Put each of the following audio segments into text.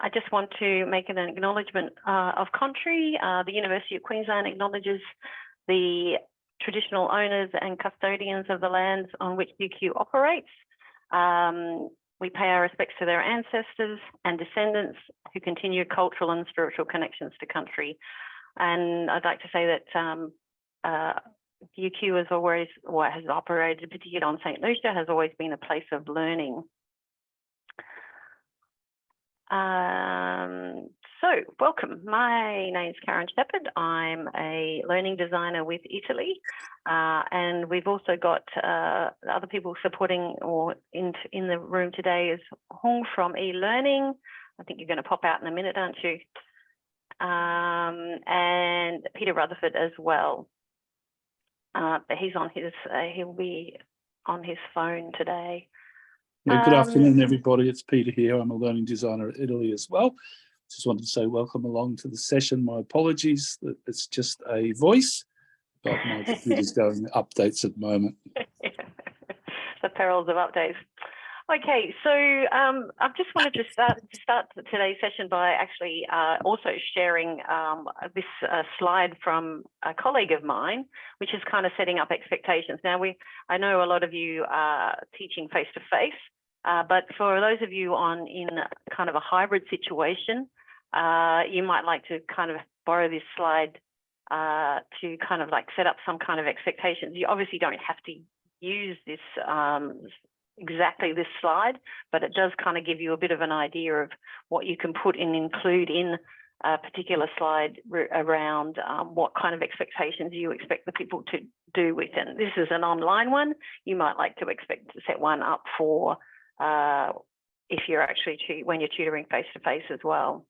I just want to make an acknowledgement of country. The University of Queensland acknowledges the traditional owners and custodians of the lands on which UQ operates. We pay our respects to their ancestors and descendants who continue cultural and spiritual connections to country. And I'd like to say that UQ has always, or has operated, particularly on St. Lucia, has always been a place of learning. So welcome. My name's Karen Shepherd. I'm a learning designer with Italy, and we've also got other people supporting or in the room today is Hong from eLearning. I think you're going to pop out in a minute, aren't you? And Peter Rutherford as well. But he's on his, he'll be on his phone today. Yeah, good afternoon, everybody. It's Peter here. I'm a learning designer at Italy as well. Just wanted to say welcome along to the session. My apologies that it's just a voice, but my computer's going updates at the moment. The perils of updates. Okay, so I just wanted to start today's session by actually also sharing this slide from a colleague of mine, which is kind of setting up expectations. Now, I know a lot of you are teaching face-to-face, but for those of you in kind of a hybrid situation, you might like to kind of borrow this slide to kind of like set up some kind of expectations. You obviously don't have to use this exactly this slide, but it does kind of give you a bit of an idea of what you can put and include in a particular slide around what kind of expectations you expect the people to do with it. This is an online one. You might like to expect to set one up for if you're actually when you're tutoring face-to-face as well.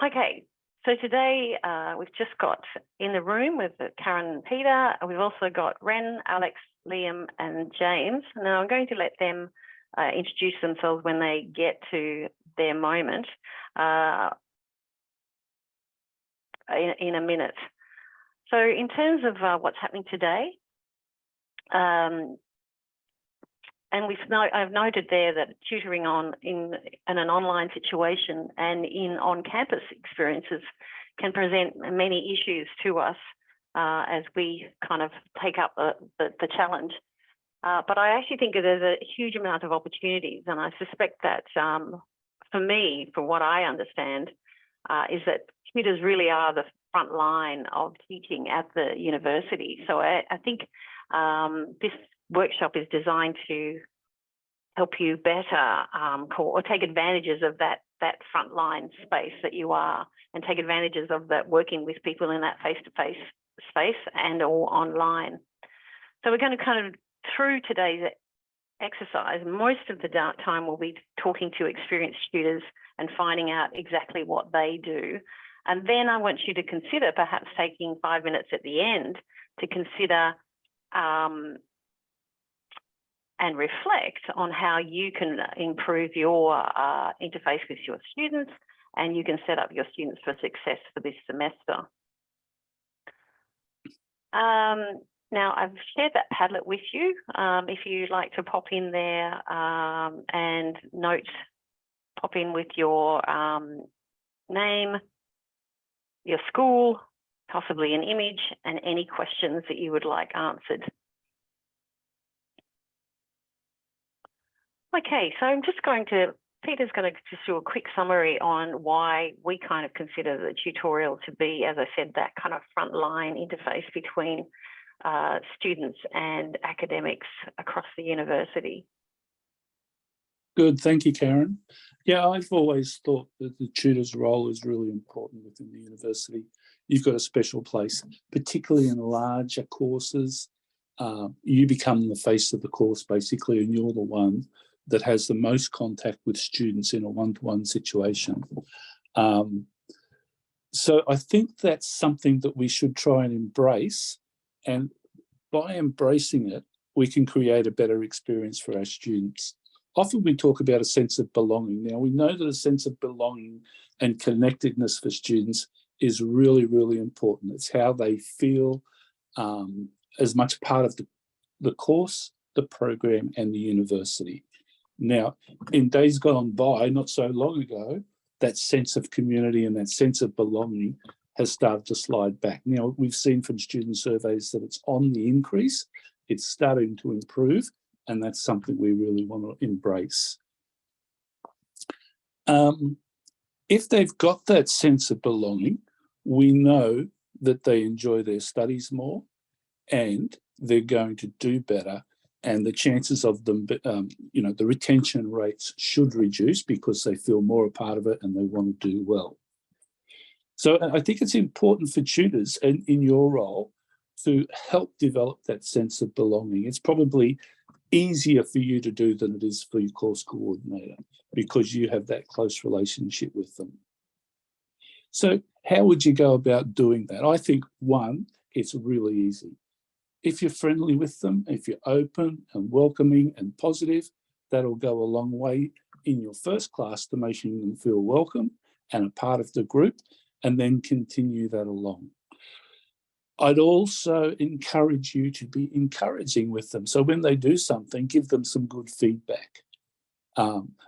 Okay. So today we've just got in the room with Karen and Peter. We've also got Ren, Alex, Liam and James. Now I'm going to let them introduce themselves when they get to their moment in a minute. So in terms of what's happening today, and I've noted there that tutoring in an online situation and in on-campus experiences can present many issues to us as we kind of take up the challenge. But I actually think there's a huge amount of opportunities, and I suspect that for me, from what I understand, is that tutors really are the front line of teaching at the university. So I think this workshop is designed to help you better or take advantages of that frontline space that you are, and take advantages of that working with people in that face-to-face space and or online. So we're going to kind of, through today's exercise, most of the time we'll be talking to experienced tutors and finding out exactly what they do. And then I want you to consider perhaps taking 5 minutes at the end to consider and reflect on how you can improve your interface with your students, and you can set up your students for success for this semester. Now, I've shared that Padlet with you. If you'd like to pop in there and pop in with your name, your school, possibly an image, and any questions that you would like answered. Okay, so Peter's going to just do a quick summary on why we kind of consider the tutorial to be, as I said, that kind of frontline interface between students and academics across the university. Good, thank you, Karen. Yeah, I've always thought that the tutor's role is really important within the university. You've got a special place, particularly in larger courses. You become the face of the course, basically, and you're the one that has the most contact with students in a one-to-one situation. So I think that's something that we should try and embrace. And by embracing it, we can create a better experience for our students. Often we talk about a sense of belonging. Now, we know that a sense of belonging and connectedness for students is really, really important. It's how they feel as much part of the course the program and the university. Now, in days gone by, not so long ago, that sense of community and that sense of belonging has started to slide back. Now, we've seen from student surveys that it's on the increase, it's starting to improve, and that's something we really want to embrace. If they've got that sense of belonging, we know that they enjoy their studies more and they're going to do better, and the chances of them, the retention rates should reduce because they feel more a part of it and they want to do well. So I think it's important for tutors and in your role to help develop that sense of belonging. It's probably easier for you to do than it is for your course coordinator because you have that close relationship with them. So how would you go about doing that? I think, one, it's really easy. If you're friendly with them, if you're open and welcoming and positive, that'll go a long way in your first class to making them feel welcome and a part of the group, and then continue that along. I'd also encourage you to be encouraging with them. So when they do something, give them some good feedback.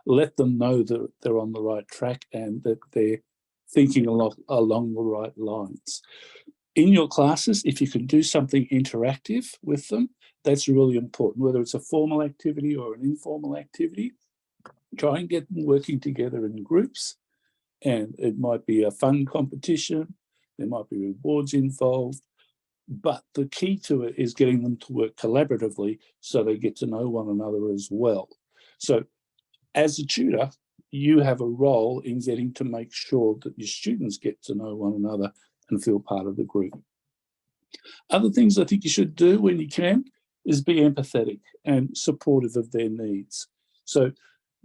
Let them know that they're on the right track and that they're thinking along the right lines. In your classes, if you can do something interactive with them, that's really important, whether it's a formal activity or an informal activity. Try and get them working together in groups, and it might be a fun competition, there might be rewards involved, but the key to it is getting them to work collaboratively so they get to know one another as well. So as a tutor, you have a role in getting to make sure that your students get to know one another and feel part of the group. Other things I think you should do when you can is be empathetic and supportive of their needs. So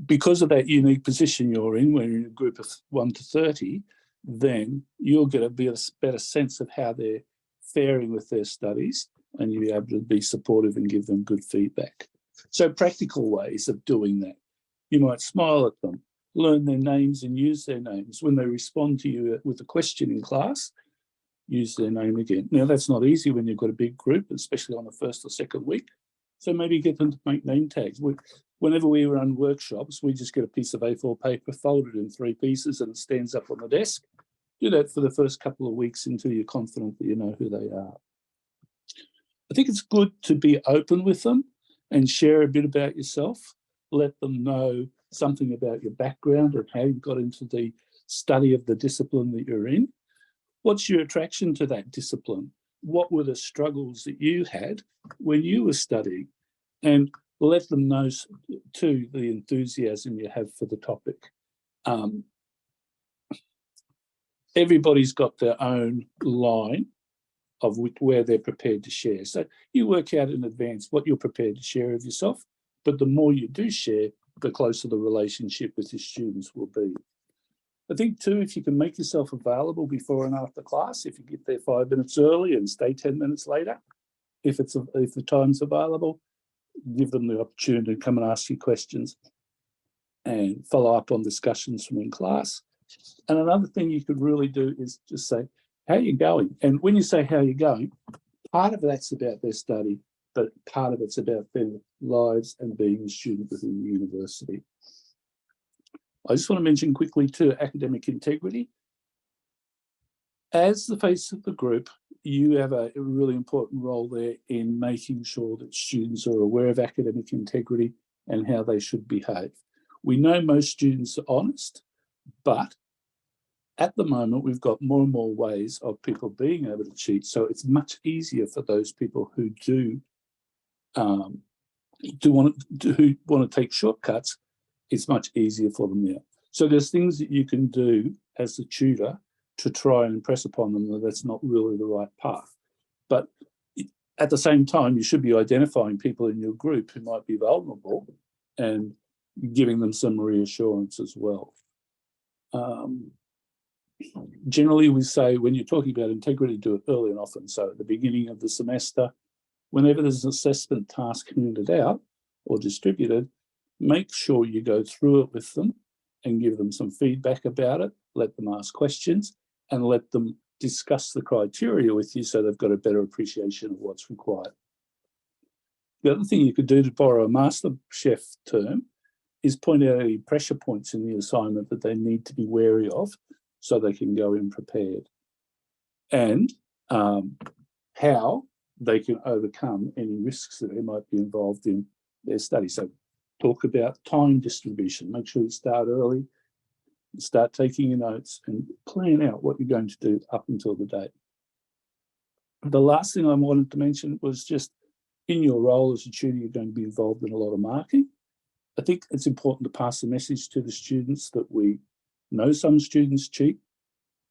because of that unique position you're in, when you're in a group of 1 to 30, then you'll get a better sense of how they're faring with their studies, and you'll be able to be supportive and give them good feedback. So practical ways of doing that. You might smile at them, learn their names and use their names. When they respond to you with a question in class, use their name again. Now, that's not easy when you've got a big group, especially on the first or second week. So maybe get them to make name tags. Whenever we run workshops, we just get a piece of A4 paper folded in 3 pieces and it stands up on the desk. Do that for the first couple of weeks until you're confident that you know who they are. I think it's good to be open with them and share a bit about yourself. Let them know something about your background and how you got into the study of the discipline that you're in. What's your attraction to that discipline? What were the struggles that you had when you were studying? And let them know too the enthusiasm you have for the topic. Everybody's got their own line of where they're prepared to share. So you work out in advance what you're prepared to share of yourself, but the more you do share, the closer the relationship with your students will be. I think too, if you can make yourself available before and after class, if you get there 5 minutes early and stay 10 minutes later, if the time's available, give them the opportunity to come and ask you questions and follow up on discussions from in class. And another thing you could really do is just say, how are you going? And when you say how you're going, part of that's about their study, but part of it's about their lives and being a student within the university. I just want to mention quickly too, academic integrity. As the face of the group, you have a really important role there in making sure that students are aware of academic integrity and how they should behave. We know most students are honest, but at the moment, we've got more and more ways of people being able to cheat. So it's much easier for those people who want to take shortcuts. It's much easier for them now. So there's things that you can do as a tutor to try and impress upon them that that's not really the right path. But at the same time, you should be identifying people in your group who might be vulnerable and giving them some reassurance as well. Generally, we say when you're talking about integrity, do it early and often. So at the beginning of the semester, whenever there's an assessment task handed out or distributed, make sure you go through it with them and give them some feedback about it, let them ask questions, and let them discuss the criteria with you so they've got a better appreciation of what's required. The other thing you could do, to borrow a master chef term, is point out any pressure points in the assignment that they need to be wary of so they can go in prepared, and how they can overcome any risks that they might be involved in their study. So talk about time distribution. Make sure you start early, start taking your notes, and plan out what you're going to do up until the date. The last thing I wanted to mention was just, in your role as a tutor, you're going to be involved in a lot of marking. I think it's important to pass the message to the students that we know some students cheat,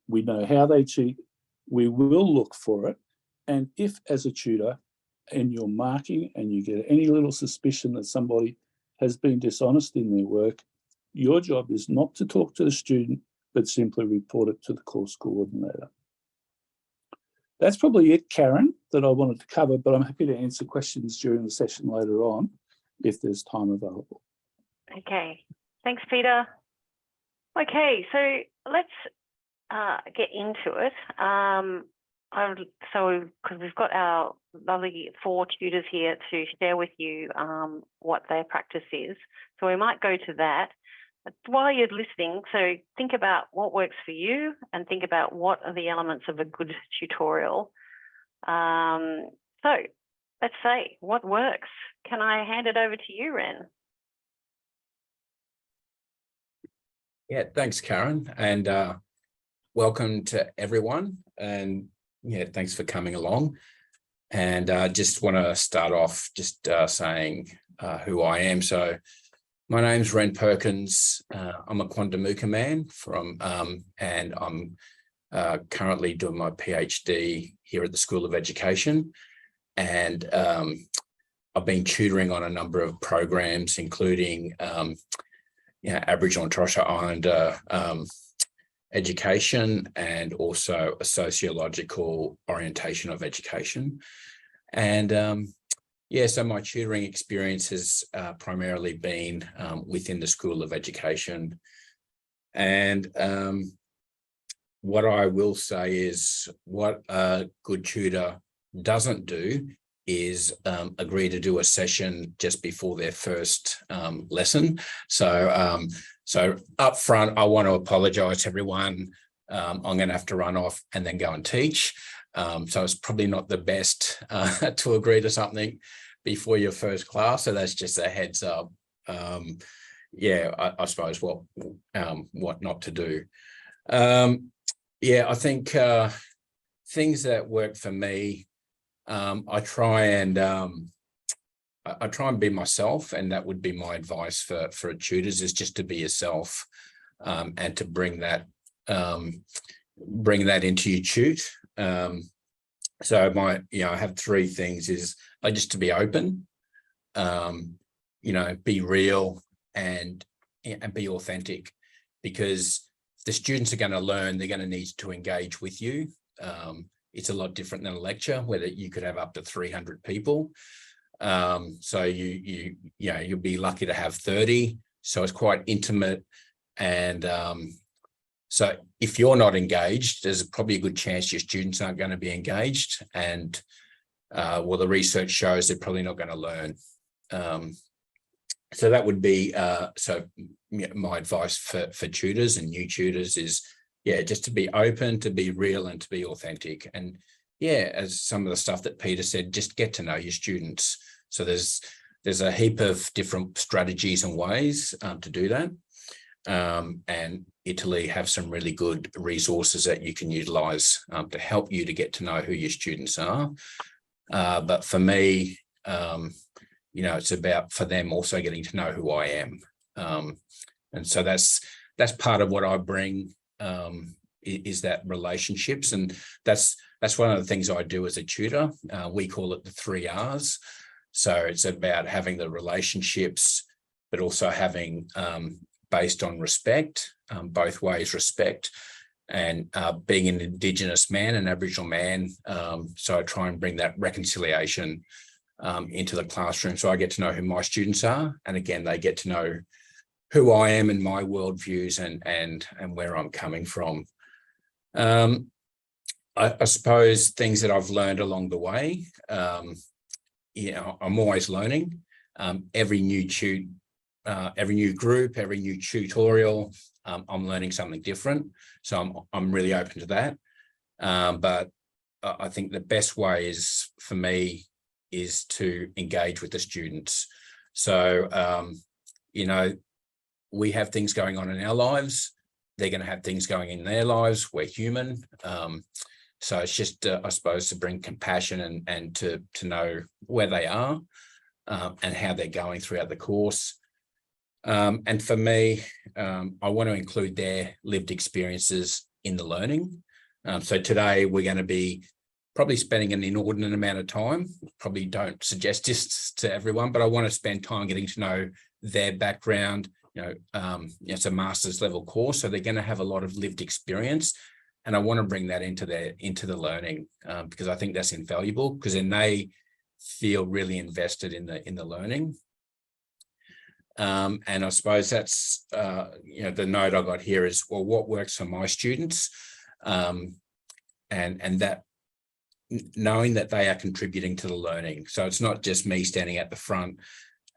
we know how they cheat, we will look for it, and if as a tutor and you're marking and you get any little suspicion that somebody has been dishonest in their work, your job is not to talk to the student, but simply report it to the course coordinator. That's probably it, Karen, that I wanted to cover, but I'm happy to answer questions during the session later on if there's time available. Okay, thanks, Peter. Okay, so let's get into it. Because we've got our lovely 4 tutors here to share with you what their practice is. So we might go to that. But while you're listening, so think about what works for you and think about what are the elements of a good tutorial. So let's say, what works? Can I hand it over to you, Ren? Yeah, thanks, Karen, and welcome to everyone. And yeah, thanks for coming along. And I just want to start off just saying who I am. So my name's Ren Perkins. I'm a Quandamooka man and I'm currently doing my PhD here at the School of Education. And I've been tutoring on a number of programs, including Aboriginal and Torres Strait Islander education, and also a sociological orientation of education. And so my tutoring experience has primarily been within the School of Education. And what I will say is, what a good tutor doesn't do is agree to do a session just before their first lesson. So up front, I want to apologise to everyone. I'm going to have to run off and then go and teach. So it's probably not the best to agree to something before your first class. So that's just a heads up. I suppose what not to do. I think things that work for me, I try and be myself, and that would be my advice for tutors, is just to be yourself, and to bring that into your tute. So I have 3 things: is just to be open, be real, and be authentic, because the students are going to learn, they're going to need to engage with you. It's a lot different than a lecture, where you could have up to 300 people. So you'll be lucky to have 30. So it's quite intimate. And so if you're not engaged, there's probably a good chance your students aren't going to be engaged. And the research shows they're probably not going to learn. So that would be my advice for tutors and new tutors is, just to be open, to be real, and to be authentic. And as some of the stuff that Peter said, just get to know your students. So there's a heap of different strategies and ways to do that. And Italy have some really good resources that you can utilize to help you to get to know who your students are. But for me, it's about for them also getting to know who I am. And so that's part of what I bring, is that relationships. And that's one of the things I do as a tutor. We call it the 3 R's. So it's about having the relationships, but also having based on respect, both ways, respect, and being an Indigenous man, an Aboriginal man. So I try and bring that reconciliation into the classroom. So I get to know who my students are. And again, they get to know who I am and my worldviews and where I'm coming from. I suppose things that I've learned along the way, I'm always learning. Every new group, every new tutorial, I'm learning something different. So I'm really open to that. But I think the best way for me is to engage with the students. So, we have things going on in our lives. They're going to have things going in their lives. We're human. So it's just, I suppose, to bring compassion and to know where they are and how they're going throughout the course. And for me, I want to include their lived experiences in the learning. So today we're going to be probably spending an inordinate amount of time. Probably don't suggest this to everyone, but I want to spend time getting to know their background. It's a master's level course, so they're going to have a lot of lived experience, and I want to bring that into the learning because I think that's invaluable, because then they feel really invested in the learning. And I suppose that's the note I got here is, well, what works for my students, and that knowing that they are contributing to the learning. So it's not just me standing at the front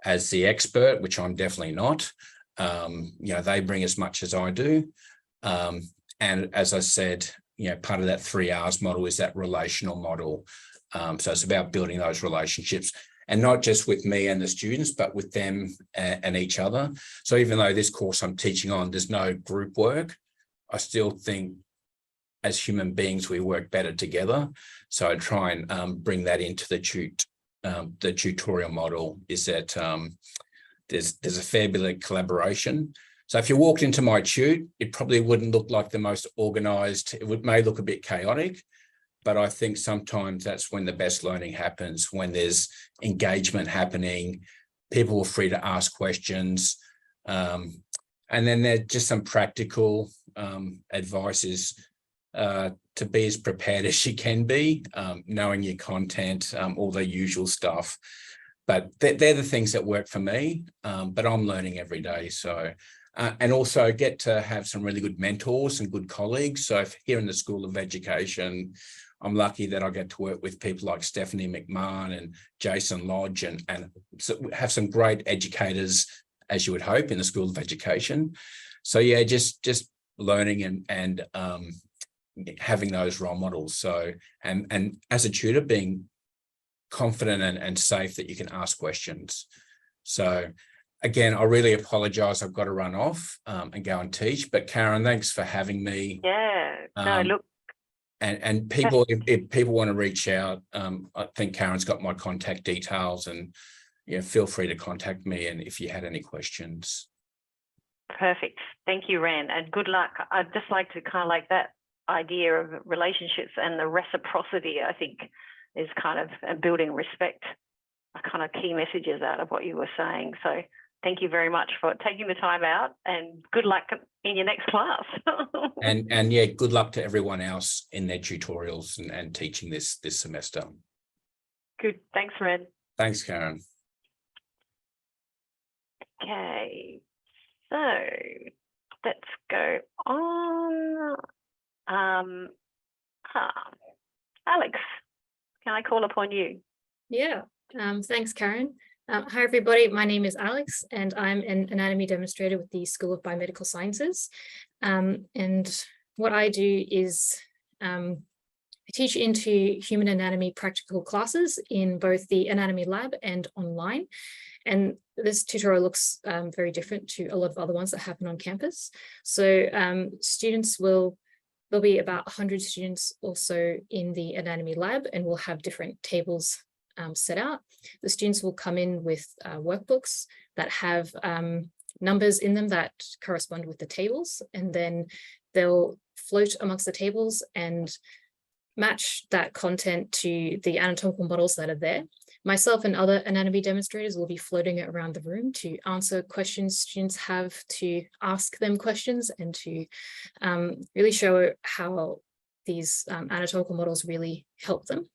as the expert, which I'm definitely not. They bring as much as I do. And as I said, part of that 3 R's model is that relational model. So it's about building those relationships, and not just with me and the students, but with them and each other. So even though this course I'm teaching on, there's no group work, I still think as human beings, we work better together. So I try and bring that into the tutorial model, is that there's a fair bit of collaboration. So if you walked into my tute, it probably wouldn't look like the most organized. It may look a bit chaotic, but I think sometimes that's when the best learning happens, when there's engagement happening, people are free to ask questions. And then there's just some practical advice is to be as prepared as you can be, knowing your content, all the usual stuff. But they're the things that work for me, but I'm learning every day. So, and also get to have some really good mentors and good colleagues. So if here in the School of Education, I'm lucky that I get to work with people like Stephanie McMahon and Jason Lodge, and so have some great educators, as you would hope, in the School of Education. So yeah, just learning and having those role models. So, and as a tutor, being confident and safe that you can ask questions. So again, I really apologize. I've got to run off and go and teach, but Karen, thanks for having me. Yeah, no, look. And people, if people want to reach out, I think Karen's got my contact details, and feel free to contact me. And if you had any questions. Perfect. Thank you, Ran, and good luck. I'd just like to kind of like that idea of relationships and the reciprocity, I think, is kind of building respect, are kind of key messages out of what you were saying. So thank you very much for taking the time out, and good luck in your next class. and yeah, good luck to everyone else in their tutorials and teaching this semester. Good. Thanks, Red. Thanks, Karen. Okay, so let's go on. Alex, can I call upon you? Yeah, thanks, Karen. Hi, everybody. My name is Alex, and I'm an anatomy demonstrator with the School of Biomedical Sciences. And what I do is I teach into human anatomy practical classes in both the anatomy lab and online. And this tutorial looks very different to a lot of other ones that happen on campus. So there'll be about 100 students also in the anatomy lab, and we'll have different tables set out. The students will come in with workbooks that have numbers in them that correspond with the tables, and then they'll float amongst the tables and match that content to the anatomical models that are there. Myself and other anatomy demonstrators will be floating it around the room to answer questions students have, to ask them questions, and to really show how these anatomical models really help them.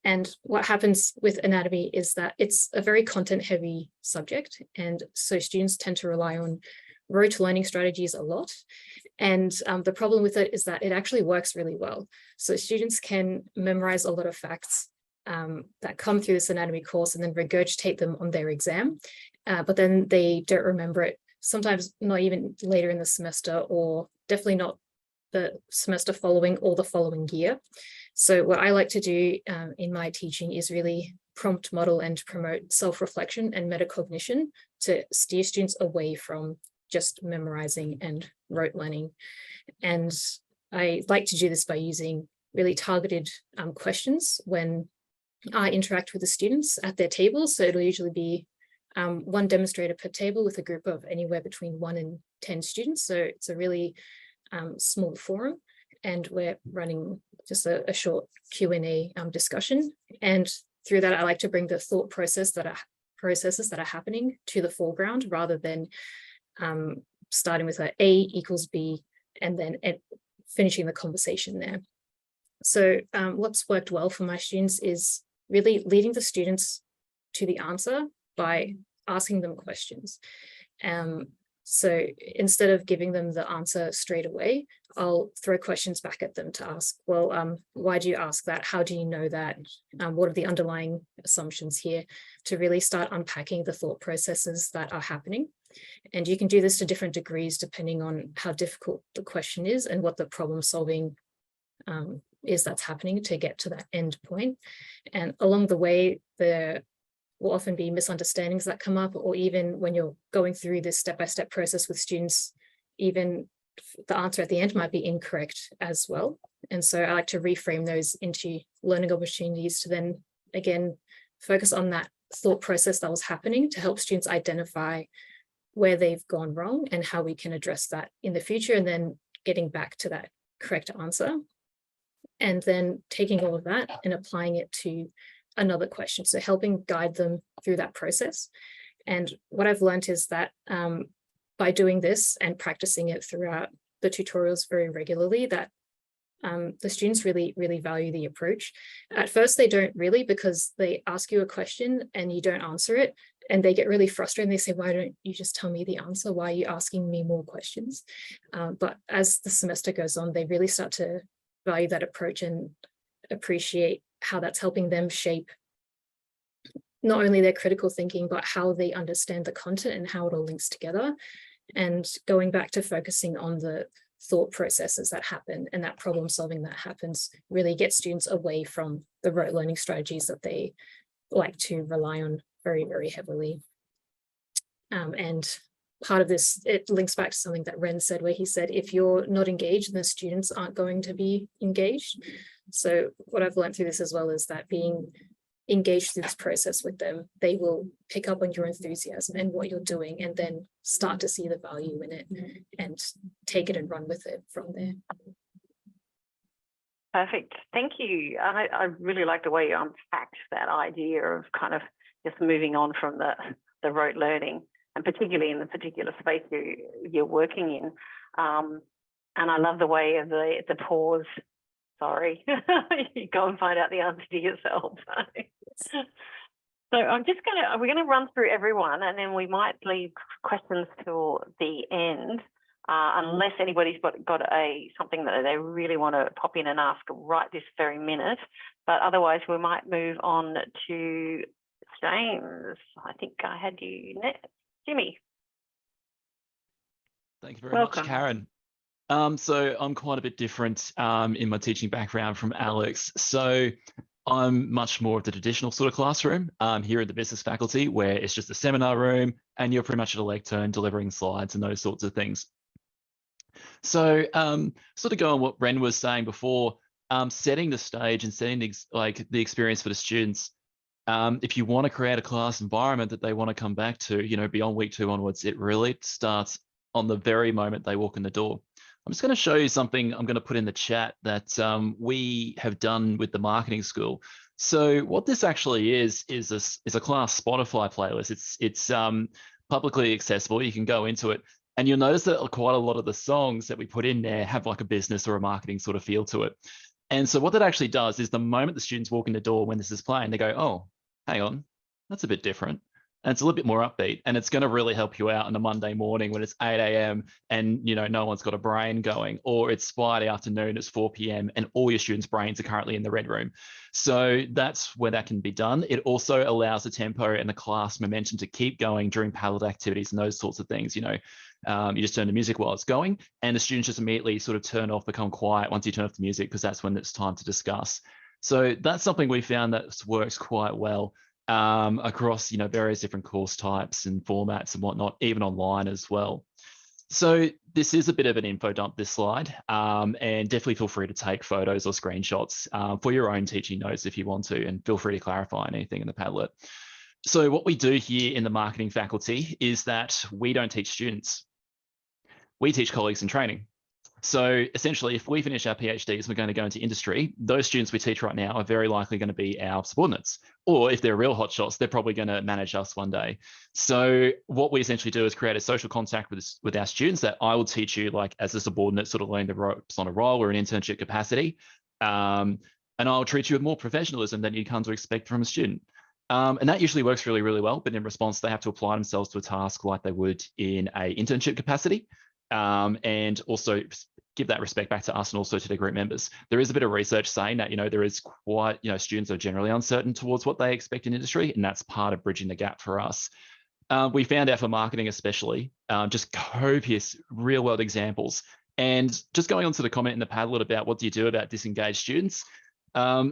And what happens with anatomy is that it's a very content-heavy subject, and so students tend to rely on rote learning strategies a lot. And the problem with it is that it actually works really well. So students can memorize a lot of facts that come through this anatomy course and then regurgitate them on their exam, but then they don't remember it, sometimes not even later in the semester, or definitely not the semester following or the following year. So what I like to do in my teaching is really prompt, model, and promote self-reflection and metacognition to steer students away from just memorizing and rote learning. And I like to do this by using really targeted questions when I interact with the students at their tables. So it'll usually be one demonstrator per table with a group of anywhere between 1 and 10 students. So it's a really small forum, and we're running just a short Q&A discussion. And through that, I like to bring the thought processes that are happening to the foreground, rather than starting with A equals B and then finishing the conversation there. So what's worked well for my students is really leading the students to the answer by asking them questions. So instead of giving them the answer straight away, I'll throw questions back at them to ask, well, why do you ask that? How do you know that? What are the underlying assumptions here? To really start unpacking the thought processes that are happening. And you can do this to different degrees depending on how difficult the question is and what the problem solving is that's happening to get to that end point. And along the way, there will often be misunderstandings that come up, or even when you're going through this step-by-step process with students, even the answer at the end might be incorrect as well. And so I like to reframe those into learning opportunities to then, again, focus on that thought process that was happening to help students identify where they've gone wrong and how we can address that in the future, and then getting back to that correct answer. And then taking all of that and applying it to another question. So helping guide them through that process. And what I've learned is that by doing this and practicing it throughout the tutorials very regularly, that the students really value the approach. At first, they don't really, because they ask you a question and you don't answer it, and they get really frustrated and they say, why don't you just tell me the answer? Why are you asking me more questions? But as the semester goes on, they really start to value that approach and appreciate how that's helping them shape not only their critical thinking, but how they understand the content and how it all links together. And going back to focusing on the thought processes that happen and that problem solving that happens really gets students away from the rote learning strategies that they like to rely on very heavily. And part of this, it links back to something that Ren said, where he said, if you're not engaged, then the students aren't going to be engaged. So what I've learned through this as well is that being engaged through this process with them, they will pick up on your enthusiasm and what you're doing, and then start to see the value in it and take it and run with it from there. Perfect. Thank you. I really like the way you unpacked that idea of kind of just moving on from the rote learning, and particularly in the particular space you're working in. And I love the way of the pause. Sorry, you go and find out the answer to yourself. So we're gonna run through everyone, and then we might leave questions till the end, unless anybody's got something that they really want to pop in and ask right this very minute. But otherwise, we might move on to James. I think I had you next, Jimmy. Thank you very much, Karen. So I'm quite a bit different in my teaching background from Alex. So I'm much more of the traditional sort of classroom here at the business faculty, where it's just a seminar room and you're pretty much at a lectern delivering slides and those sorts of things. So sort of go on what Ren was saying before, setting the stage and setting the experience for the students. If you want to create a class environment that they want to come back to, beyond week 2 onwards, it really starts on the very moment they walk in the door. I'm just going to show you something I'm going to put in the chat that we have done with the marketing school. So what this actually is a class Spotify playlist. It's publicly accessible. You can go into it, and you'll notice that quite a lot of the songs that we put in there have like a business or a marketing sort of feel to it. And so what that actually does is the moment the students walk in the door when this is playing, they go, oh, hang on, that's a bit different. And it's a little bit more upbeat, and it's going to really help you out on a Monday morning when it's 8 a.m. and no one's got a brain going, or it's Friday afternoon, it's 4 p.m. and all your students' brains are currently in the red room. So that's where that can be done. It also allows the tempo and the class momentum to keep going during Padlet activities and those sorts of things. You just turn the music while it's going, and the students just immediately sort of turn off, become quiet once you turn off the music, because that's when it's time to discuss. So that's something we found that works quite well across various different course types and formats and whatnot, even online as well. So this is a bit of an info dump, this slide, and definitely feel free to take photos or screenshots for your own teaching notes if you want to, and feel free to clarify anything in the Padlet. So what we do here in the marketing faculty is that we don't teach students. We teach colleagues in training. So essentially, if we finish our PhDs, we're going to go into industry, those students we teach right now are very likely going to be our subordinates. Or if they're real hotshots, they're probably going to manage us one day. So what we essentially do is create a social contact with our students that I will teach you, like as a subordinate, sort of learning the ropes on a role or an internship capacity. And I'll treat you with more professionalism than you come to expect from a student. And that usually works really, really well. But in response, they have to apply themselves to a task like they would in a internship capacity. And also give that respect back to us and also to the group members. There is a bit of research saying that, there is quite, students are generally uncertain towards what they expect in industry, and that's part of bridging the gap for us. We found out for marketing especially, just copious real world examples. And just going on to the comment in the Padlet about what do you do about disengaged students,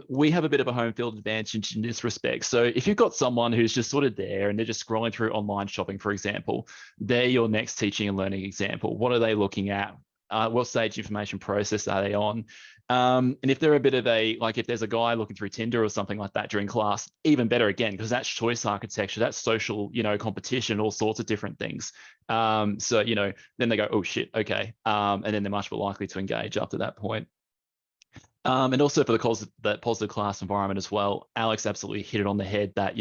we have a bit of a home field advantage in this respect. So if you've got someone who's just sort of there and they're just scrolling through online shopping, for example, they're your next teaching and learning example. What are they looking at? What stage information process are they on? And if they're a bit of if there's a guy looking through Tinder or something like that during class, even better again, because that's choice architecture, that's social, competition, all sorts of different things. So, then they go, oh shit, okay. And then they're much more likely to engage after that point. And also for that positive class environment as well, Alex absolutely hit it on the head that,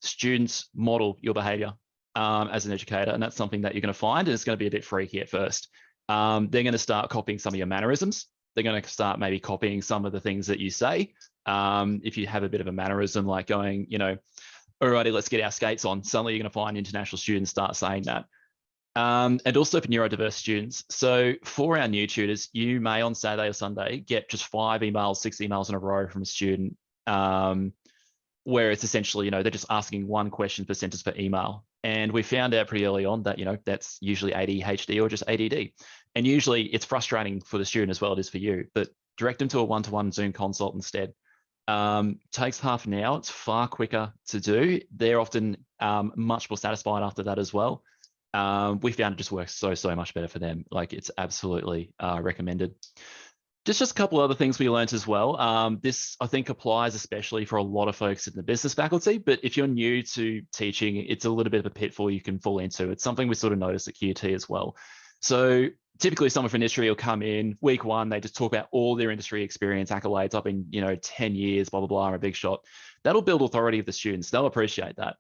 students model your behavior as an educator. And that's something that you're going to find, and it's going to be a bit freaky at first. They're going to start copying some of your mannerisms. They're going to start maybe copying some of the things that you say. If you have a bit of a mannerism like going, alrighty, let's get our skates on. Suddenly you're going to find international students start saying that. And also for neurodiverse students. So for our new tutors, you may on Saturday or Sunday get just 5 emails, 6 emails in a row from a student, where it's essentially, they're just asking one question per sentence per email. And we found out pretty early on that, that's usually ADHD or just ADD. And usually it's frustrating for the student as well as it is for you, but direct them to a one-to-one Zoom consult instead. Takes half an hour. It's far quicker to do. They're often much more satisfied after that as well. We found it just works so much better for them. Like, it's absolutely recommended. Just a couple other things we learned as well. This, I think, applies especially for a lot of folks in the business faculty, but if you're new to teaching, it's a little bit of a pitfall you can fall into. It's something we sort of noticed at QT as well. So typically someone from industry will come in week one, they just talk about all their industry experience, accolades. I've been, 10 years, blah, blah, blah, I'm a big shot. That'll build authority of the students. They'll appreciate that.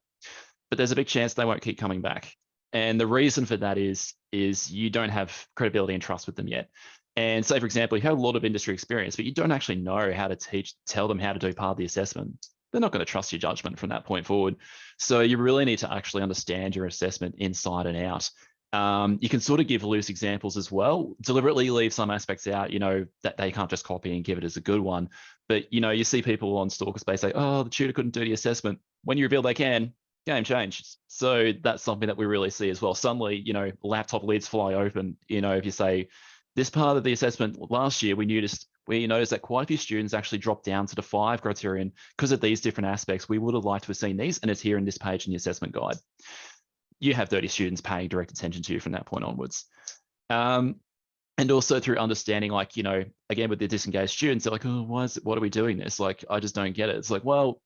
But there's a big chance they won't keep coming back. And the reason for that is you don't have credibility and trust with them yet. And say, for example, you have a lot of industry experience, but you don't actually know how to tell them how to do part of the assessment. They're not going to trust your judgment from that point forward. So you really need to actually understand your assessment inside and out. You can sort of give loose examples as well, deliberately leave some aspects out, that they can't just copy and give it as a good one. But, you see people on Stalkerspace say, oh, the tutor couldn't do the assessment. When you reveal they can, game changed. So that's something that we really see as well. Suddenly, laptop lids fly open. If you say, this part of the assessment last year, we noticed that quite a few students actually dropped down to the 5 criterion because of these different aspects. We would have liked to have seen these, and it's here in this page in the assessment guide. You have 30 students paying direct attention to you from that point onwards. And also through understanding, again, with the disengaged students, they're like, oh, what are we doing this? Like, I just don't get it. It's like, well,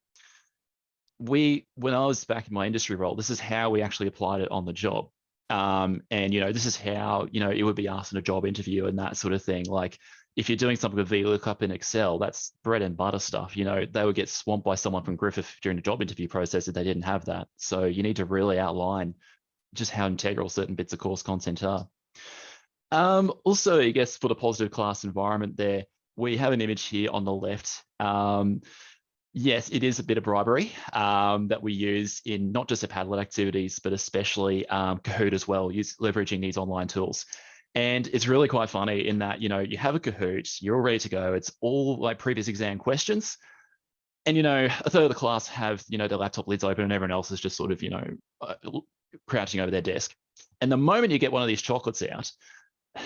when I was back in my industry role, this is how we actually applied it on the job. And, this is how, it would be asked in a job interview and that sort of thing. Like, if you're doing something with VLOOKUP in Excel, that's bread and butter stuff. They would get swamped by someone from Griffith during the job interview process if they didn't have that. So you need to really outline just how integral certain bits of course content are. Also, I guess for the positive class environment there, we have an image here on the left. Yes, it is a bit of bribery that we use in not just the Padlet activities, but especially Kahoot as well, leveraging these online tools. And it's really quite funny in that, you know, you have a Kahoot, you're all ready to go. It's all like previous exam questions. And, you know, a third of the class have, you know, their laptop lids open and everyone else is just sort of, you know, crouching over their desk. And the moment you get one of these chocolates out,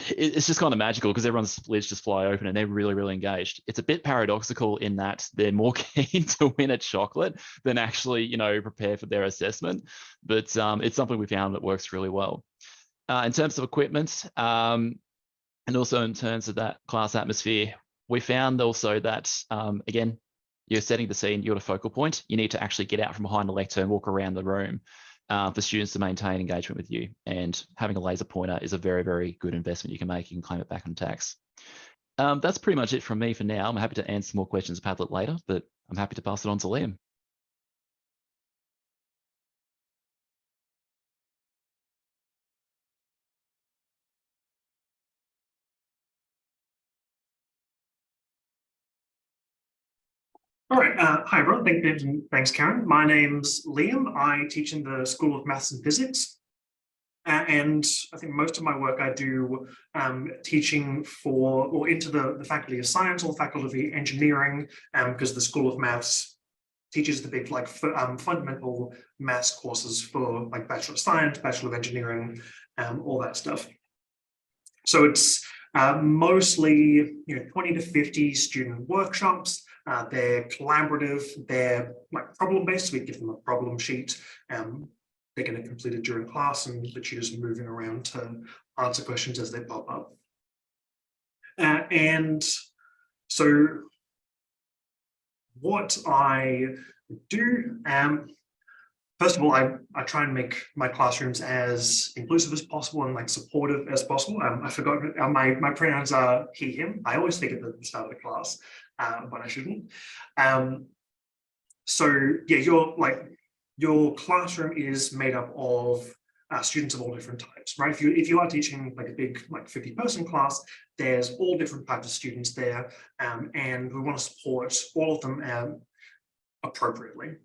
it's just kind of magical because everyone's lids just fly open and they're really, really engaged. It's a bit paradoxical in that they're more keen to win a chocolate than actually, you know, prepare for their assessment. But it's something we found that works really well. In terms of equipment, and also in terms of that class atmosphere, we found also that, again, you're setting the scene, you're at a focal point, you need to actually get out from behind the lectern and walk around the room for students to maintain engagement with you. And having a laser pointer is a very, very good investment you can make. You can claim it back on tax. That's pretty much it from me for now. I'm happy to answer more questions about Padlet later, but I'm happy to pass it on to Liam. All right. Hi, everyone. Thanks, Karen. My name's Liam. I teach in the School of Maths and Physics. And I think most of my work I do teaching for or into the Faculty of Science or Faculty of Engineering, because the School of Maths teaches the big like fundamental maths courses for like Bachelor of Science, Bachelor of Engineering, all that stuff. So it's mostly 20 to 50 student workshops. They're collaborative, they're like problem-based. We give them a problem sheet. They're going to complete it during class, and the tutors are moving around to answer questions as they pop up. And so what I do, first of all, I try and make my classrooms as inclusive as possible and like supportive as possible. I forgot my pronouns are he, him. I always think at the start of the class, but I shouldn't. So yeah, your classroom is made up of students of all different types, right? If you are teaching like a big like 50-person class, there's all different types of students there, and we want to support all of them appropriately.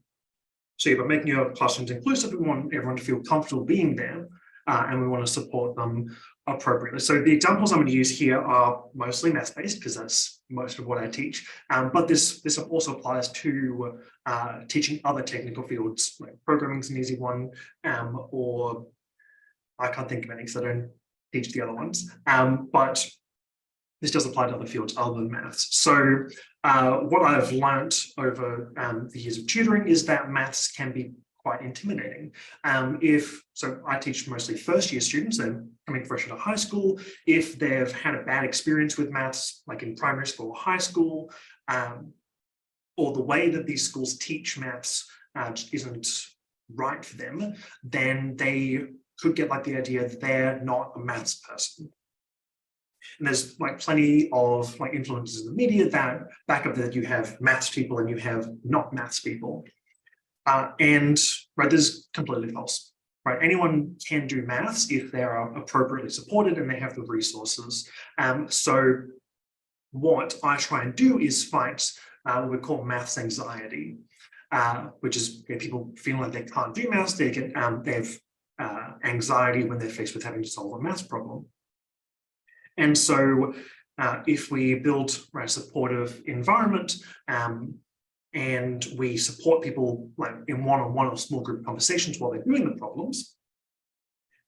So by making your classrooms inclusive, we want everyone to feel comfortable being there, and we want to support them appropriately. So the examples I'm going to use here are mostly maths-based because that's most of what I teach. But this also applies to teaching other technical fields, like programming is an easy one, or I can't think of any because I don't teach the other ones. But this does apply to other fields other than maths. So what I've learned over the years of tutoring is that maths can be quite intimidating. So I teach mostly first-year students and coming fresh out of high school. If they've had a bad experience with maths, like in primary school or high school, or the way that these schools teach maths just isn't right for them, then they could get like the idea that they're not a maths person. And there's like plenty of like influences in the media that back up that you have maths people and you have not maths people. And right, this is completely false, right? Anyone can do maths if they are appropriately supported and they have the resources. So what I try and do is fight what we call maths anxiety, which is people feeling like they can't do maths. They have anxiety when they're faced with having to solve a maths problem. And so if we build a supportive environment and we support people like in one-on-one or small group conversations while they're doing the problems,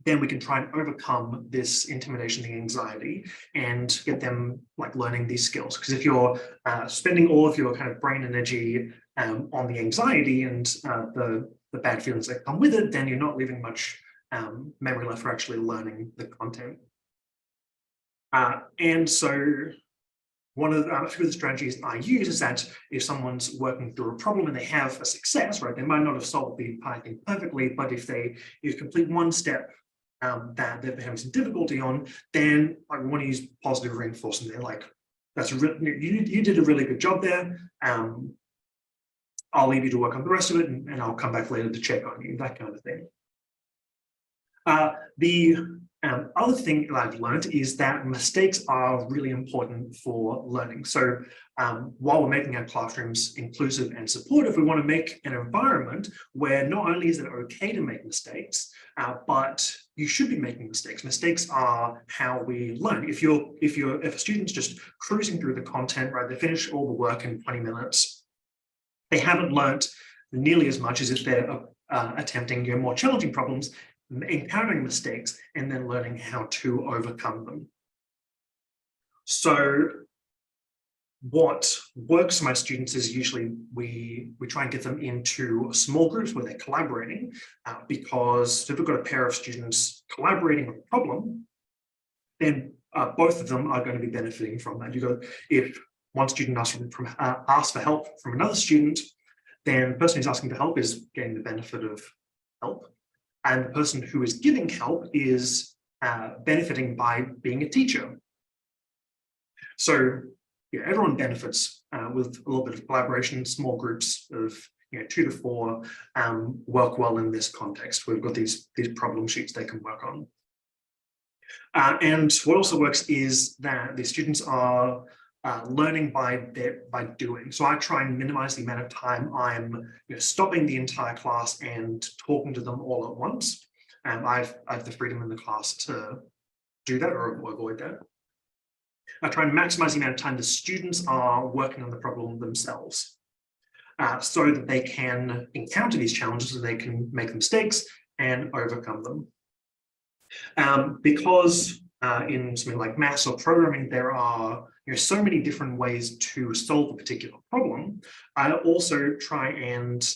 then we can try and overcome this intimidation, the anxiety, and get them like learning these skills. Because if you're spending all of your kind of brain energy on the anxiety and the bad feelings that come with it, then you're not leaving much memory left for actually learning the content. And so one of a few of the strategies I use is that if someone's working through a problem and they have a success, right, they might not have solved the entire thing perfectly, but if you complete one step that they're having some difficulty on, then I want to use positive reinforcement. They're like, you did a really good job there. I'll leave you to work on the rest of it, and I'll come back later to check on you, that kind of thing. Other thing that I've learned is that mistakes are really important for learning. So while we're making our classrooms inclusive and supportive, we want to make an environment where not only is it okay to make mistakes, but you should be making mistakes. Mistakes are how we learn. If a student's just cruising through the content, right, they finish all the work in 20 minutes, they haven't learned nearly as much as if they're attempting more challenging problems, encountering mistakes, and then learning how to overcome them. So what works for my students is usually we try and get them into small groups where they're collaborating, because if we've got a pair of students collaborating on a problem, then both of them are going to be benefiting from that. If one student asks for help from another student, then the person who's asking for help is getting the benefit of help. And the person who is giving help is benefiting by being a teacher. So yeah, everyone benefits with a little bit of collaboration. Small groups of 2 to 4 work well in this context. We've got these problem sheets they can work on. And what also works is that the students are learning by doing. So I try and minimize the amount of time I'm stopping the entire class and talking to them all at once. I have the freedom in the class to do that or avoid that. I try and maximize the amount of time the students are working on the problem themselves, so that they can encounter these challenges and they can make mistakes and overcome them. Because in something like maths or programming, there are so many different ways to solve a particular problem. I also try and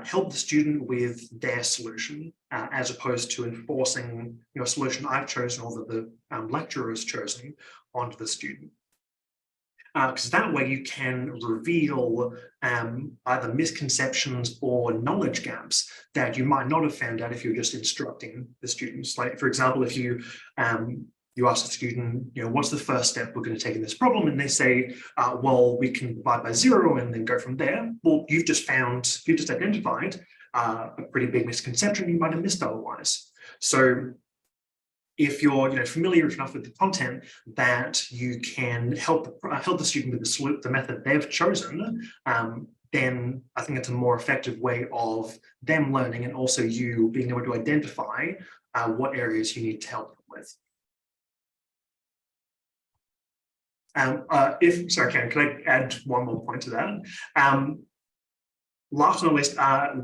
help the student with their solution, as opposed to enforcing a solution I've chosen or that the lecturer has chosen onto the student. Because that way you can reveal either misconceptions or knowledge gaps that you might not have found out if you're just instructing the students. Like, for example, if you ask the student, what's the first step we're going to take in this problem? And they say, well, we can divide by 0 and then go from there. Well, you've just identified a pretty big misconception you might have missed otherwise. So if you're familiar enough with the content that you can help the student with the method they've chosen, then I think it's a more effective way of them learning, and also you being able to identify what areas you need to help them with. Sorry, Karen, can I add one more point to that? Last but not least,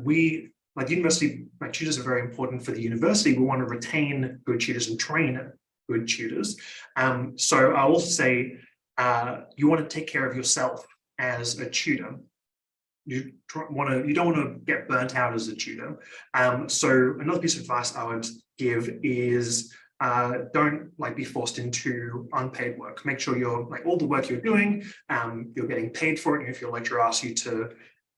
we, like university, tutors are very important for the university. We want to retain good tutors and train good tutors. So I also say you want to take care of yourself as a tutor. You don't want to get burnt out as a tutor. So another piece of advice I would give is don't be forced into unpaid work. Make sure you're all the work you're doing, you're getting paid for it. And if your lecturer asks you to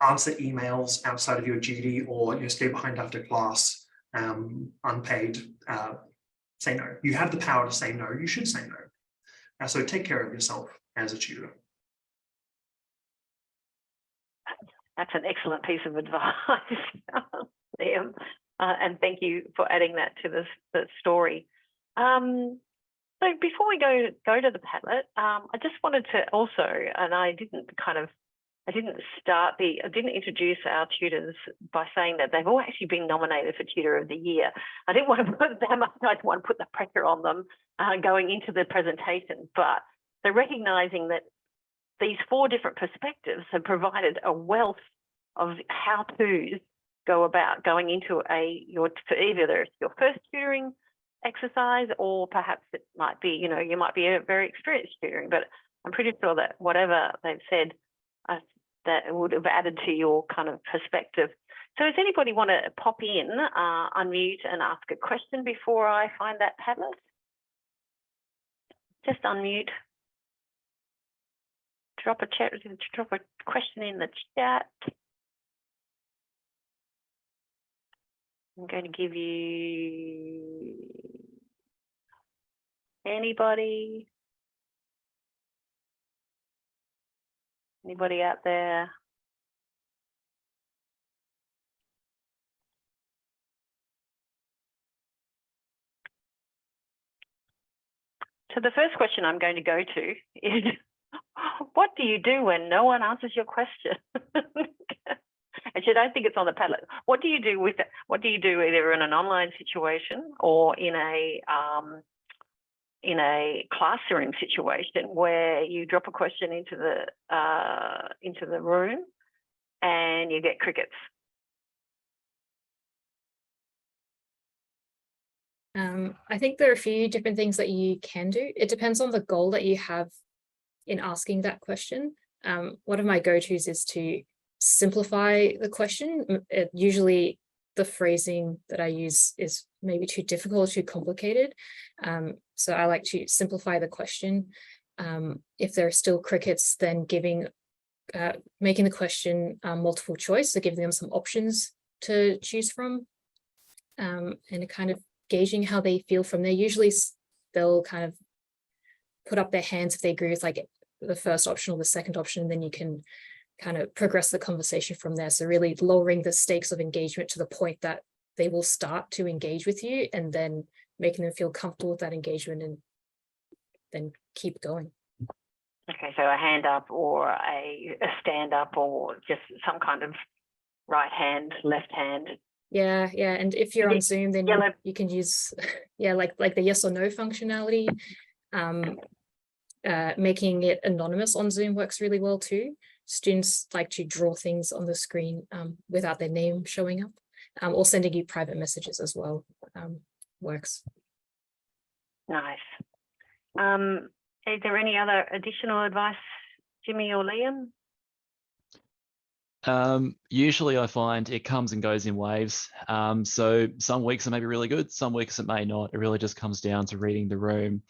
answer emails outside of your duty or stay behind after class unpaid, say no. You have the power to say no. You should say no. So take care of yourself as a tutor. That's an excellent piece of advice, Liam, and thank you for adding that to the story. So before we go to the Padlet, I just wanted to also, and I didn't introduce our tutors by saying that they've all actually been nominated for Tutor of the Year. I didn't want to put them up, I didn't want to put the pressure on them going into the presentation, but they're recognising that these 4 different perspectives have provided a wealth of how-tos go about going into either it's your first tutoring exercise, or perhaps it might be, you might be a very experienced tutoring, but I'm pretty sure that whatever they've said, that would have added to your kind of perspective. So does anybody want to pop in, unmute and ask a question before I find that Padlet? Just unmute. Drop a question in the chat. I'm going to give you anybody out there? So the first question I'm going to go to is, what do you do when no one answers your question? Actually, I don't think it's on the Padlet. What do you do with it? What do you do either in an online situation or in a classroom situation where you drop a question into the room and you get crickets? I think there are a few different things that you can do. It depends on the goal that you have in asking that question. One of my go-tos is to simplify the question. Usually the phrasing that I use is maybe too difficult, too complicated. So I like to simplify the question. If there are still crickets, then making the question multiple choice, so giving them some options to choose from, and kind of gauging how they feel from there. Usually they'll kind of put up their hands if they agree with like the first option or the second option, and then you can kind of progress the conversation from there. So really lowering the stakes of engagement to the point that they will start to engage with you, and then making them feel comfortable with that engagement, and then keep going. Okay, so a hand up or a stand up or just some kind of right hand, left hand. Yeah, and if you're on Zoom, then you can use like the yes or no functionality. Making it anonymous on Zoom works really well too. Students like to draw things on the screen without their name showing up, or sending you private messages as well works. Nice. Is there any other additional advice, Jimmy or Liam? Usually I find it comes and goes in waves. So some weeks it may be really good, some weeks it may not. It really just comes down to reading the room.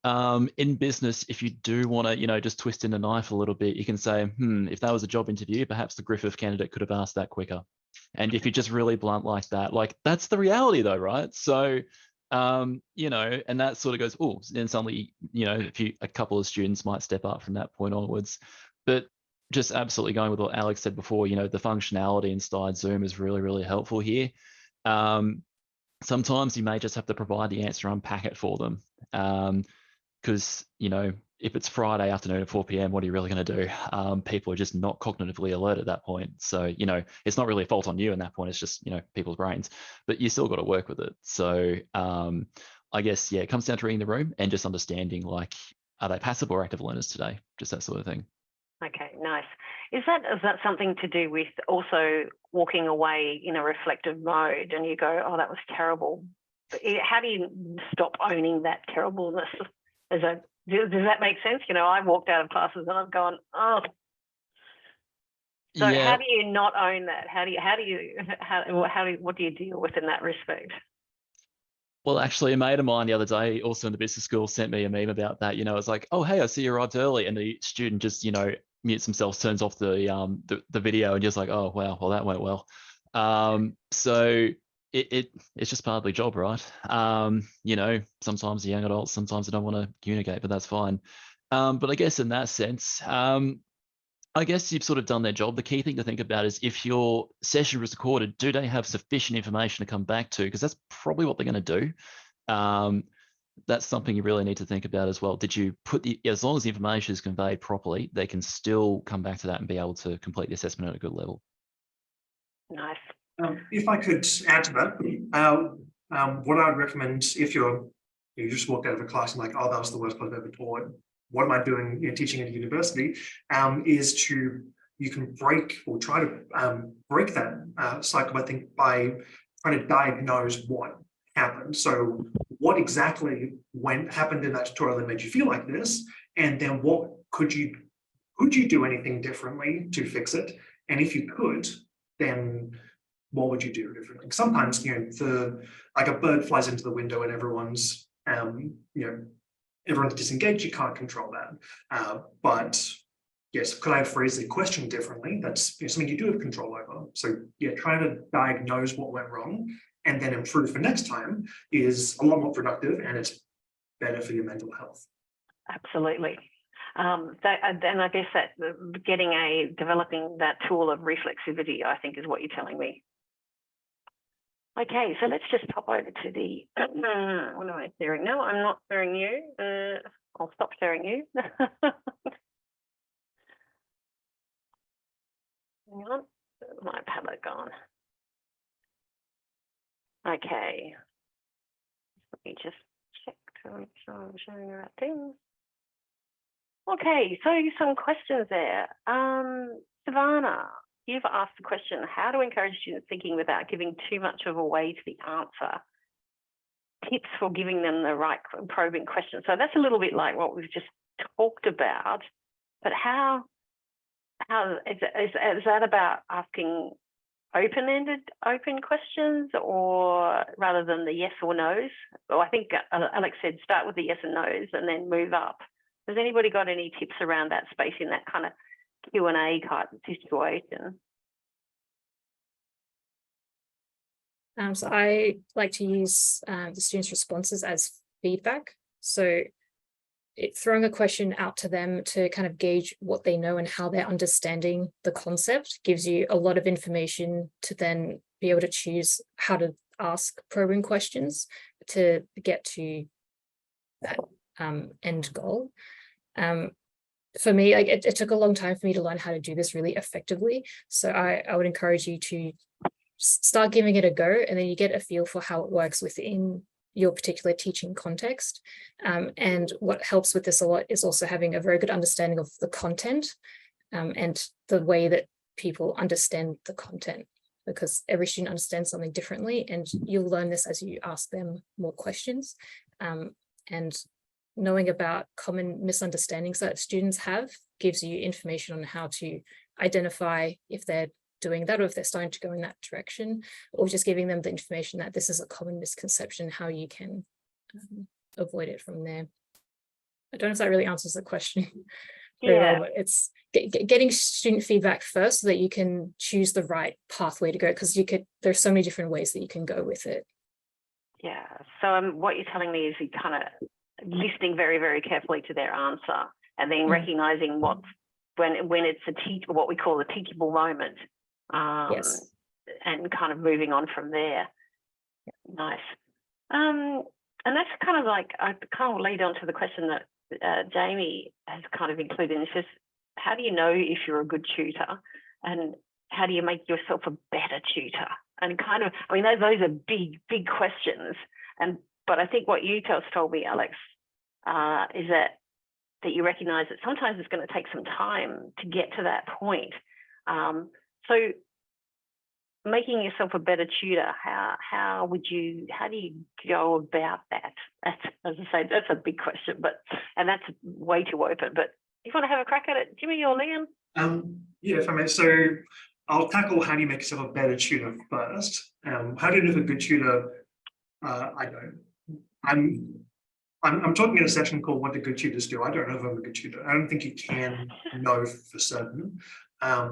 In business, if you do want to, just twist in the knife a little bit, you can say, if that was a job interview, perhaps the Griffith candidate could have asked that quicker. And if you're just really blunt like that, that's the reality though, right? So, and that sort of goes, then suddenly, a couple of students might step up from that point onwards. But just absolutely going with what Alex said before, the functionality inside Zoom is really, really helpful here. Sometimes you may just have to provide the answer, unpack it for them. Because, if it's Friday afternoon at 4 p.m, what are you really going to do? People are just not cognitively alert at that point. So, it's not really a fault on you in that point. It's just, people's brains, but you still got to work with it. So I guess, it comes down to reading the room and just understanding, are they passive or active learners today? Just that sort of thing. Okay, nice. Is that something to do with also walking away in a reflective mode and you go, oh, that was terrible? But how do you stop owning that terribleness? Does that make sense? I walked out of classes and I've gone, oh. So how do you not own that? What do you deal with in that respect? Well, actually, a mate of mine the other day, also in the business school, sent me a meme about that. It's like, oh, hey, I see you arrived early, and the student just, mutes himself, turns off the video, and just like, oh wow, well that went well. So it's just part of the job, right? Sometimes the young adults, sometimes they don't want to communicate, but that's fine. But I guess in that sense, I guess you've sort of done their job. The key thing to think about is if your session was recorded, do they have sufficient information to come back to? Because that's probably what they're going to do. That's something you really need to think about as well. Did you as long as the information is conveyed properly, they can still come back to that and be able to complete the assessment at a good level. Nice. If I could add to that, what I would recommend if you just walked out of a class and like, oh, that was the worst class I've ever taught. What am I doing teaching at a university? Is you can break or try to break that cycle, I think, by trying to diagnose what happened. So what exactly happened in that tutorial that made you feel like this? And then what could you do anything differently to fix it? And if you could, then what would you do differently? Sometimes, like a bird flies into the window and everyone's disengaged, you can't control that. But yes, could I phrase the question differently? That's something you do have control over. So trying to diagnose what went wrong and then improve for next time is a lot more productive, and it's better for your mental health. Absolutely. Then I guess that developing that tool of reflexivity, I think, is what you're telling me. Okay, so let's just pop over to the, what am I sharing? No, I'm not sharing you. I'll stop sharing you. Hang on, my palette gone. Okay. Let me just check to make sure I'm showing the right thing. Okay, so some questions there. Savannah, you've asked the question, how to encourage students thinking without giving too much of away to the answer? Tips for giving them the right probing question. So that's a little bit like what we've just talked about, but how is that about asking open-ended open questions, or rather than the yes or no's? Well, I think Alex said start with the yes and no's and then move up. Has anybody got any tips around that space in that kind of Q&A type situation? So I like to use the students' responses as feedback. So throwing a question out to them to kind of gauge what they know and how they're understanding the concept gives you a lot of information to then be able to choose how to ask probing questions to get to that end goal. For me, like it took a long time for me to learn how to do this really effectively. So I would encourage you to start giving it a go, and then you get a feel for how it works within your particular teaching context. And what helps with this a lot is also having a very good understanding of the content and the way that people understand the content, because every student understands something differently, and you'll learn this as you ask them more questions. And knowing about common misunderstandings that students have gives you information on how to identify if they're doing that, or if they're starting to go in that direction, or just giving them the information that this is a common misconception, how you can avoid it from there. I don't know if that really answers the question very well, but it's getting student feedback first so that you can choose the right pathway to go, because there's so many different ways that you can go with it. Yeah, so what you're telling me is you kind of listening very, very carefully to their answer, and then recognizing when it's what we call a teachable moment. Yes. And kind of moving on from there. Nice. And that's kind of like, I kind of lead on to the question that Jamie has kind of included in this, is how do you know if you're a good tutor, and how do you make yourself a better tutor? And kind of, I mean, those are big, big questions. But I think what you told me, Alex, is that you recognize that sometimes it's going to take some time to get to that point. So making yourself a better tutor, how do you go about that? That's, as I say, that's a big question, and that's way too open. But you want to have a crack at it, Jimmy or Liam? Yeah, if I may. So I'll tackle how do you make yourself a better tutor first. How do you know if a good tutor? I don't. I'm talking in a session called "What do good tutors do?" I don't know if I'm a good tutor. I don't think you can know for certain. I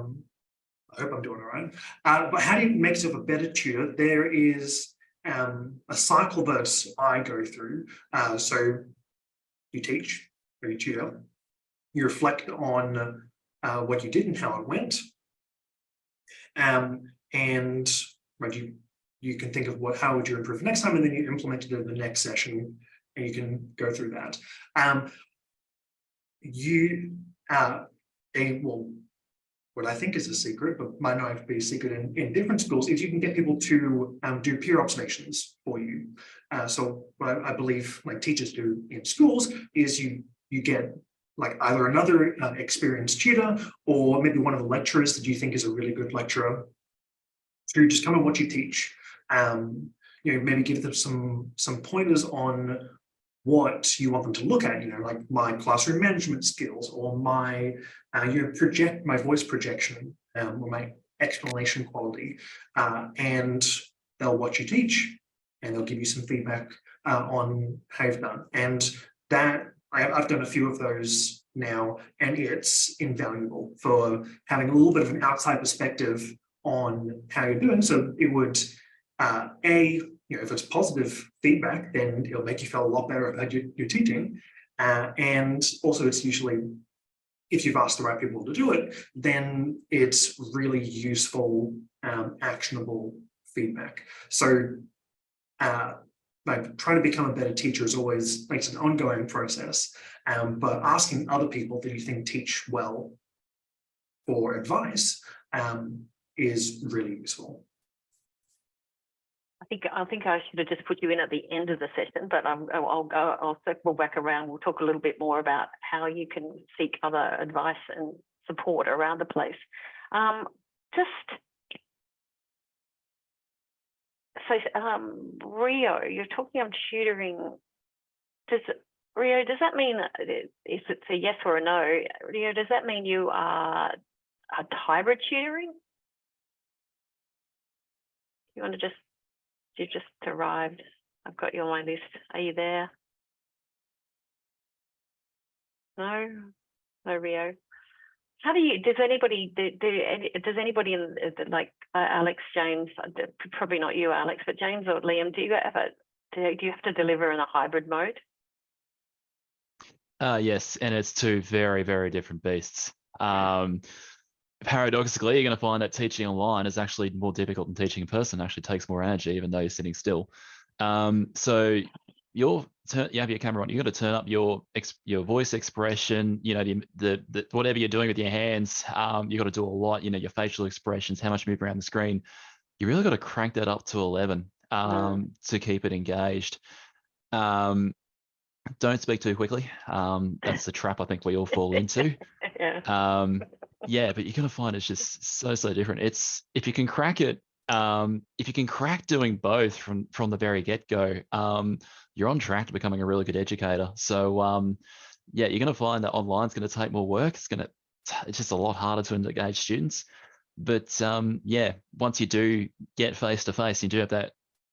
hope I'm doing all right. But how do you make yourself a better tutor? There is a cycle that I go through. So you teach, or you tutor, you reflect on what you did and how it went. And you can think of how would you improve next time, and then you implement it in the next session, and you can go through that. What I think is a secret, but might not be a secret in different schools, is you can get people to do peer observations for you. So what I believe like teachers do in schools is you get like either another experienced tutor, or maybe one of the lecturers that you think is a really good lecturer, to just come and watch you teach. Maybe give them some pointers on what you want them to look at, like my classroom management skills, or my my voice projection, or my explanation quality, and they'll watch you teach, and they'll give you some feedback on how you've done. And that I've done a few of those now, and it's invaluable for having a little bit of an outside perspective on how you're doing. So it would if it's positive feedback, then it'll make you feel a lot better about your teaching. And also, it's usually, if you've asked the right people to do it, then it's really useful, actionable feedback. So like trying to become a better teacher is always like an ongoing process, but asking other people that you think teach well for advice is really useful. I think I should have just put you in at the end of the session, but I'll circle back around. We'll talk a little bit more about how you can seek other advice and support around the place. Rio, you're talking of tutoring. Rio, does that mean, if it's a yes or a no, Rio, does that mean you are hybrid tutoring? You want to you just arrived. I've got you on my list. Are you there? No, Rio. How do you? Does anybody in like Alex, James? Probably not you, Alex, but James or Liam. Do you have to deliver in a hybrid mode? Yes, and it's two very, very different beasts. Paradoxically, you're going to find that teaching online is actually more difficult than teaching in person. It actually takes more energy, even though you're sitting still. So you have your camera on. You got to turn up your voice expression. You know, the whatever you're doing with your hands. You got to do a lot. You know, your facial expressions, how much you move around the screen. You really got to crank that up to 11 to keep it engaged. Don't speak too quickly. That's the trap I think we all fall into. Yeah. Yeah, but you're gonna find it's just so different. It's if you can crack it, if you can crack doing both from the very get-go, you're on track to becoming a really good educator. So yeah, you're gonna find that online's gonna take more work. It's just a lot harder to engage students. But yeah, once you do get face to face, you do have that,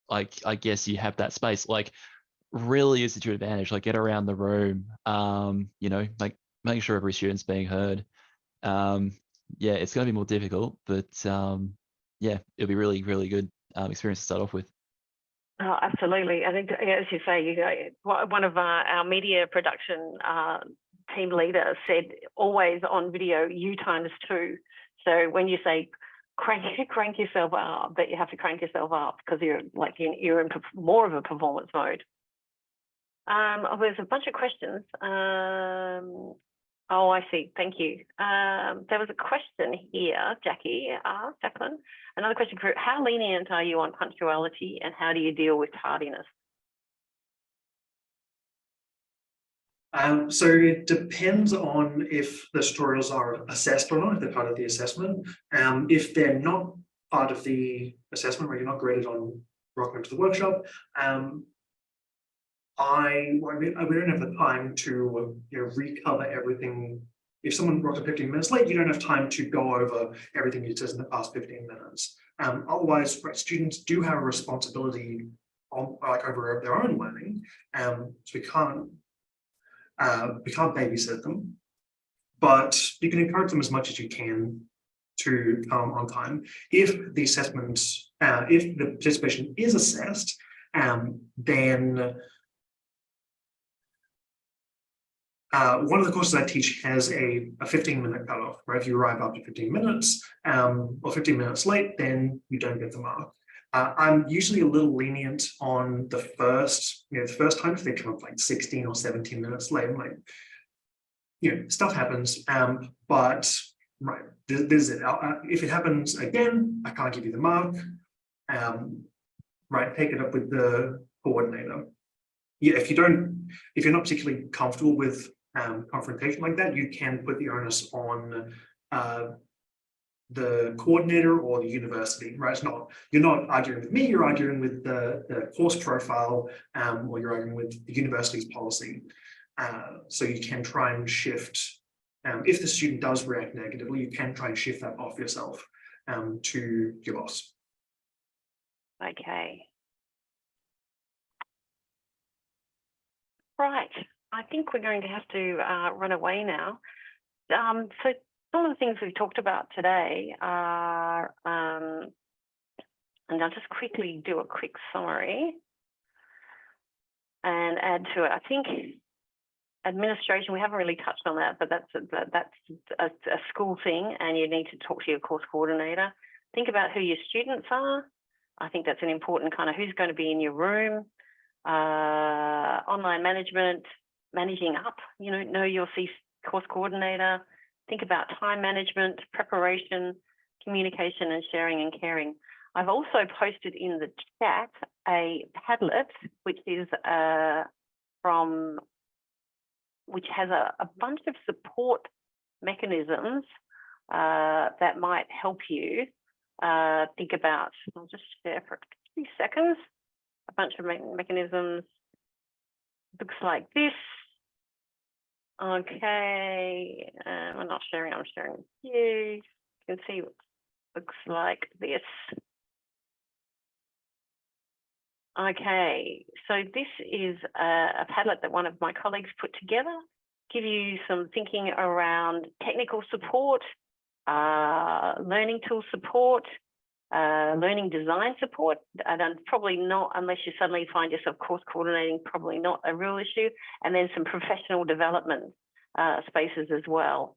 like, I guess you have that space, like, really use it to your advantage, like get around the room, you know, like making sure every student's being heard. Yeah, it's going to be more difficult, but yeah, it'll be really, really good experience to start off with. Oh, absolutely. I think, as you say, one of our media production team leaders said, always on video, U ×2. So when you say crank yourself up, that you have to crank yourself up because you're in more of a performance mode. There's a bunch of questions. Oh, I see. Thank you. There was a question here, Jacqueline. Another question for how lenient are you on punctuality and how do you deal with tardiness? So it depends on if the tutorials are assessed or not, if they're part of the assessment. If they're not part of the assessment, where you're not graded on rocking into the workshop, we don't have the time to recover everything. If someone rocked up 15 minutes late, you don't have time to go over everything you said in the past 15 minutes. Otherwise, students do have a responsibility over their own learning, so we can't babysit them, but you can encourage them as much as you can to come on time. If the assessment, if the participation is assessed, then one of the courses I teach has a 15-minute cutoff, right? If you arrive after 15 minutes or 15 minutes late, then you don't get the mark. I'm usually a little lenient on the first time if they come up like 16 or 17 minutes late. I'm like, stuff happens, but right, this is it. If it happens again, I can't give you the mark. Right, take it up with the coordinator. Yeah, if you're not particularly comfortable with confrontation like that, you can put the onus on the coordinator or the university, right? You're not arguing with me, you're arguing with the course profile, or you're arguing with the university's policy. So you can try and shift, if the student does react negatively, you can try and shift that off yourself to your boss. Okay. Right. I think we're going to have to run away now. So some of the things we've talked about today are, and I'll just quickly do a quick summary and add to it. I think administration, we haven't really touched on that, but that's a school thing and you need to talk to your course coordinator. Think about who your students are. I think that's an important kind of who's going to be in your room, online management, managing up, know your course coordinator, think about time management, preparation, communication and sharing and caring. I've also posted in the chat a Padlet, which is which has a bunch of support mechanisms that might help you think about. I'll just share for 2 seconds. A bunch of mechanisms. Looks like this. Okay, I'm not sharing, I'm sharing with you. You can see it looks like this. Okay, so this is a Padlet that one of my colleagues put together, give you some thinking around technical support, learning tool support, learning design support, and probably not, unless you suddenly find yourself course coordinating, probably not a real issue, and then some professional development spaces as well.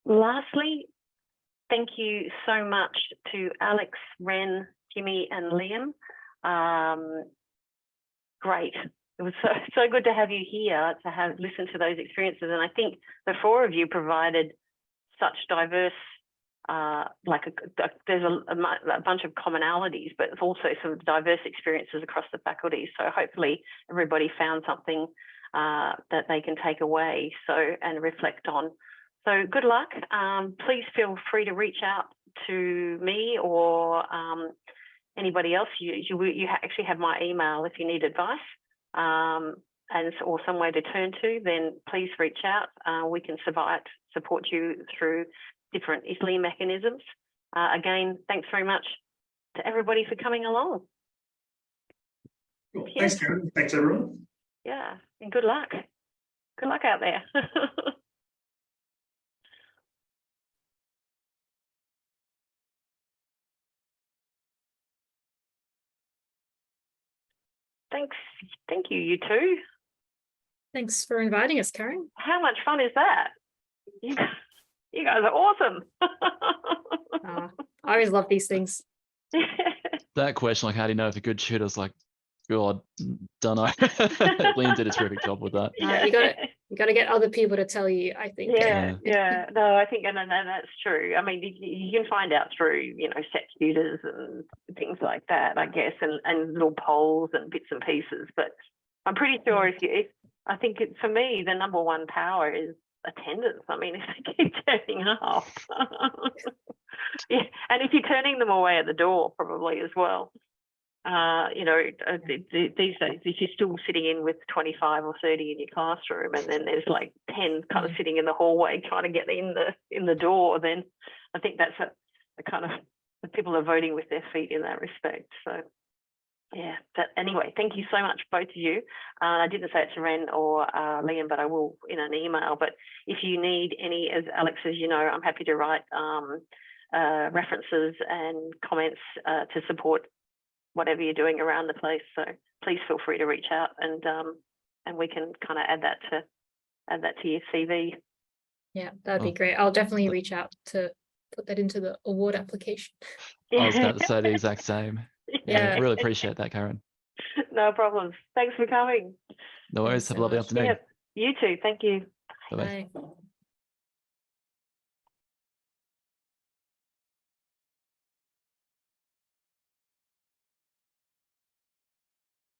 Lastly, thank you so much to Alex, Ren, Jimmy and Liam. Great. It was so good to have you here to have listened to those experiences, and I think the 4 of you provided such diverse there's a bunch of commonalities, but also some diverse experiences across the faculty. So hopefully everybody found something that they can take away and reflect on. So good luck. Please feel free to reach out to me or anybody else. You actually have my email if you need advice or somewhere to turn to, then please reach out. We can support you through different ISLE mechanisms. Again, thanks very much to everybody for coming along. Cool. Thanks, Karen. Thanks, everyone. Yeah, and good luck. Good luck out there. Thanks. Thank you, you two. Thanks for inviting us, Karen. How much fun is that? You guys are awesome. I always love these things. That question, like, how do you know if a good tutor's like, God, don't know. Liam did a terrific job with that. You got to get other people to tell you, I think. Yeah. No, I think, and that's true. I mean, you can find out through, set tutors and things like that, I guess, and little polls and bits and pieces. But I'm pretty sure I think for me, the number one power is attendance. I mean, if they keep turning up, yeah, and if you're turning them away at the door, probably as well. These days, if you're still sitting in with 25 or 30 in your classroom, and then there's like 10 kind of sitting in the hallway trying to get in the door, then I think that's a kind of the people are voting with their feet in that respect. So. Yeah, anyway, thank you so much, both of you. I didn't say it to Ren or Liam, but I will in an email. But if you need any, as Alex says, I'm happy to write references and comments to support whatever you're doing around the place. So please feel free to reach out, and we can kind of add that to your CV. Yeah, that'd be great. I'll definitely reach out to put that into the award application. I was about to say the exact same. Yeah. I really appreciate that, Karen. No problems. Thanks for coming. No worries. Have a lovely afternoon. Yeah, you too. Thank you. Bye-bye. Bye.